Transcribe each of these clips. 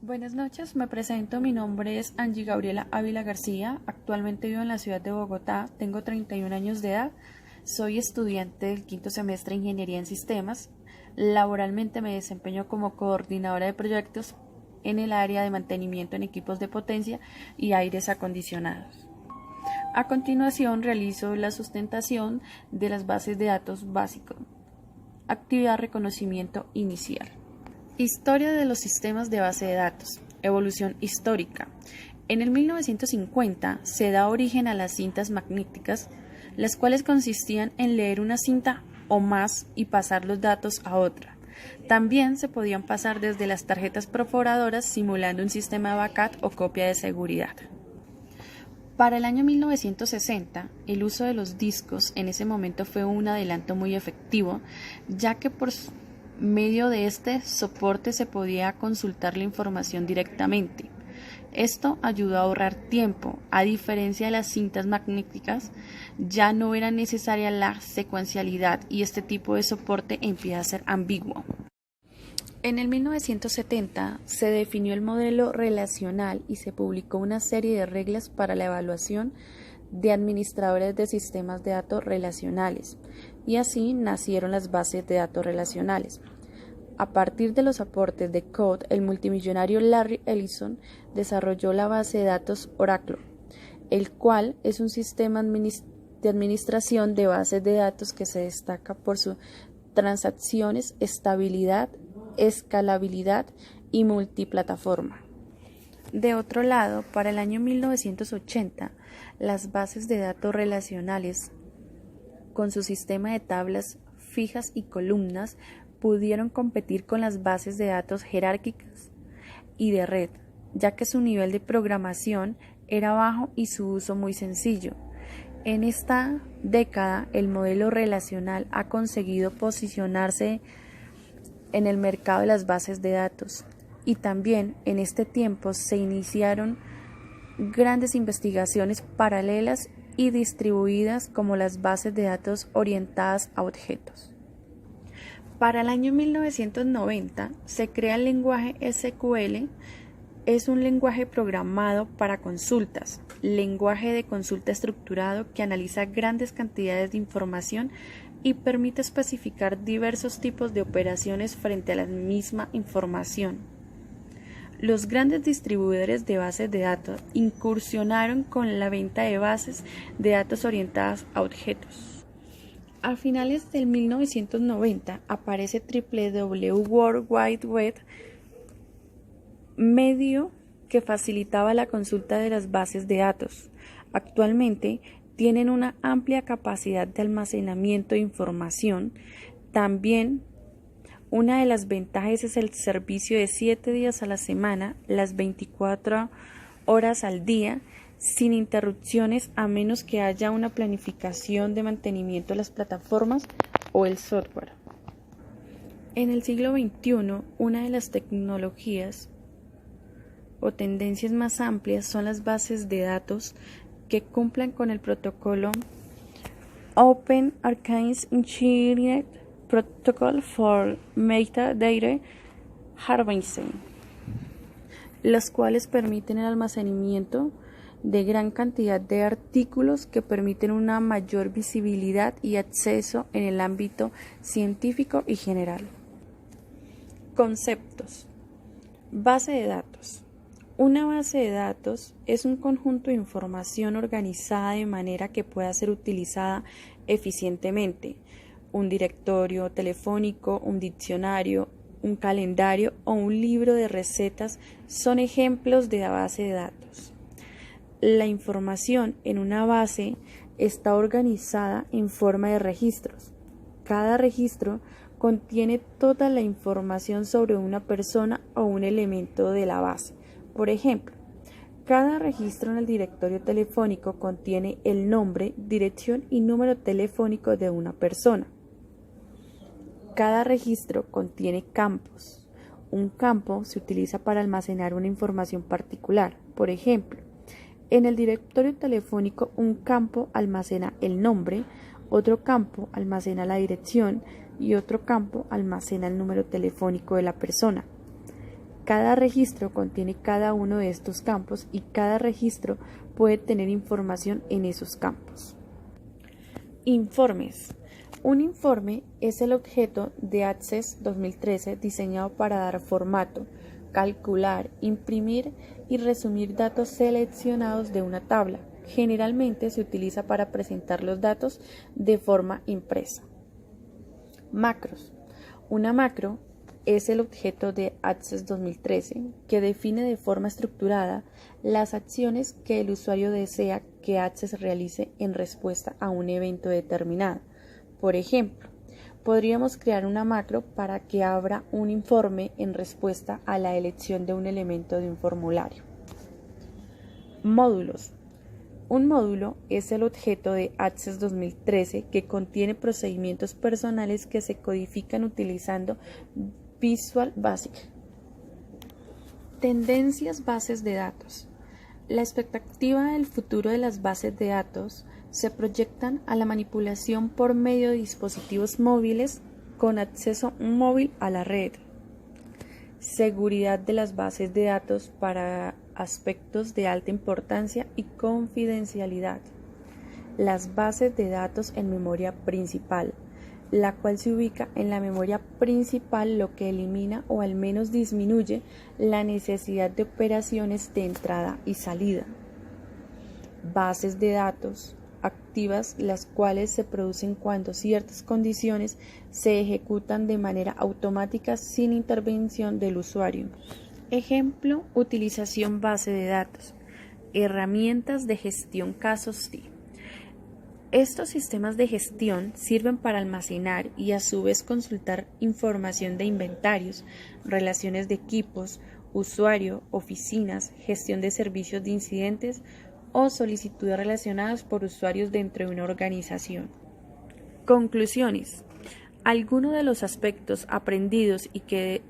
Buenas noches, me presento, mi nombre es Angie Gabriela Ávila García, actualmente vivo en la ciudad de Bogotá, tengo 31 años de edad, soy estudiante del quinto semestre de Ingeniería en Sistemas, laboralmente me desempeño como coordinadora de proyectos en el área de mantenimiento en equipos de potencia y aires acondicionados. A continuación realizo la sustentación de las bases de datos básicos, actividad reconocimiento inicial. Historia de los sistemas de base de datos. Evolución histórica. En el 1950 se da origen a las cintas magnéticas, las cuales consistían en leer una cinta o más y pasar los datos a otra. También se podían pasar desde las tarjetas perforadoras simulando un sistema de backup o copia de seguridad. Para el año 1960, el uso de los discos en ese momento fue un adelanto muy efectivo, ya que por medio de este soporte se podía consultar la información directamente. Esto ayudó a ahorrar tiempo. A diferencia de las cintas magnéticas, ya no era necesaria la secuencialidad y este tipo de soporte empieza a ser ambiguo. En el 1970 se definió el modelo relacional y se publicó una serie de reglas para la evaluación de administradores de sistemas de datos relacionales, y así nacieron las bases de datos relacionales. A partir de los aportes de Code, el multimillonario Larry Ellison desarrolló la base de datos Oracle, el cual es un sistema de administración de bases de datos que se destaca por sus transacciones, estabilidad, escalabilidad y multiplataforma. De otro lado, para el año 1980, las bases de datos relacionales, con su sistema de tablas fijas y columnas, pudieron competir con las bases de datos jerárquicas y de red, ya que su nivel de programación era bajo y su uso muy sencillo. En esta década, el modelo relacional ha conseguido posicionarse en el mercado de las bases de datos, y también en este tiempo se iniciaron grandes investigaciones paralelas y distribuidas como las bases de datos orientadas a objetos. Para el año 1990 se crea el lenguaje SQL, es un lenguaje programado para consultas, lenguaje de consulta estructurado que analiza grandes cantidades de información y permite especificar diversos tipos de operaciones frente a la misma información. Los grandes distribuidores de bases de datos incursionaron con la venta de bases de datos orientadas a objetos. A finales del 1990 aparece WWW World Wide Web, medio que facilitaba la consulta de las bases de datos. Actualmente tienen una amplia capacidad de almacenamiento de información. También una de las ventajas es el servicio de 7 días a la semana, las 24 horas al día, sin interrupciones, a menos que haya una planificación de mantenimiento de las plataformas o el software. En el siglo XXI, una de las tecnologías o tendencias más amplias son las bases de datos que cumplan con el protocolo Open Archives Engineered Protocol for Metadata Harvesting, los cuales permiten el almacenamiento de gran cantidad de artículos que permiten una mayor visibilidad y acceso en el ámbito científico y general. Conceptos. Base de datos. Una base de datos es un conjunto de información organizada de manera que pueda ser utilizada eficientemente. Un directorio telefónico, un diccionario, un calendario o un libro de recetas son ejemplos de la base de datos. La información en una base está organizada en forma de registros. Cada registro contiene toda la información sobre una persona o un elemento de la base. Por ejemplo, cada registro en el directorio telefónico contiene el nombre, dirección y número telefónico de una persona. Cada registro contiene campos. Un campo se utiliza para almacenar una información particular. Por ejemplo, en el directorio telefónico un campo almacena el nombre, otro campo almacena la dirección y otro campo almacena el número telefónico de la persona. Cada registro contiene cada uno de estos campos y cada registro puede tener información en esos campos. Informes. Un informe es el objeto de Access 2013 diseñado para dar formato, calcular, imprimir y resumir datos seleccionados de una tabla. Generalmente se utiliza para presentar los datos de forma impresa. Macros. Una macro es el objeto de Access 2013 que define de forma estructurada las acciones que el usuario desea que Access realice en respuesta a un evento determinado. Por ejemplo, podríamos crear una macro para que abra un informe en respuesta a la elección de un elemento de un formulario. Módulos. Un módulo es el objeto de Access 2013 que contiene procedimientos personales que se codifican utilizando Visual Basic. Tendencias bases de datos. La expectativa del futuro de las bases de datos se proyectan a la manipulación por medio de dispositivos móviles con acceso móvil a la red. Seguridad de las bases de datos para aspectos de alta importancia y confidencialidad. Las bases de datos en memoria principal, la cual se ubica en la memoria principal, lo que elimina o al menos disminuye la necesidad de operaciones de entrada y salida. Bases de datos activas, las cuales se producen cuando ciertas condiciones se ejecutan de manera automática sin intervención del usuario. Ejemplo, utilización base de datos, herramientas de gestión casos TI. Estos sistemas de gestión sirven para almacenar y a su vez consultar información de inventarios, relaciones de equipos, usuario, oficinas, gestión de servicios de incidentes o solicitudes relacionadas por usuarios dentro de una organización. Conclusiones. Algunos de los aspectos aprendidos y que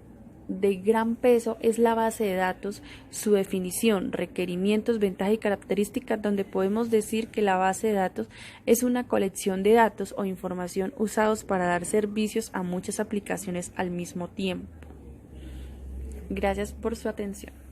de gran peso es la base de datos, su definición, requerimientos, ventajas y características, donde podemos decir que la base de datos es una colección de datos o información usados para dar servicios a muchas aplicaciones al mismo tiempo. Gracias por su atención.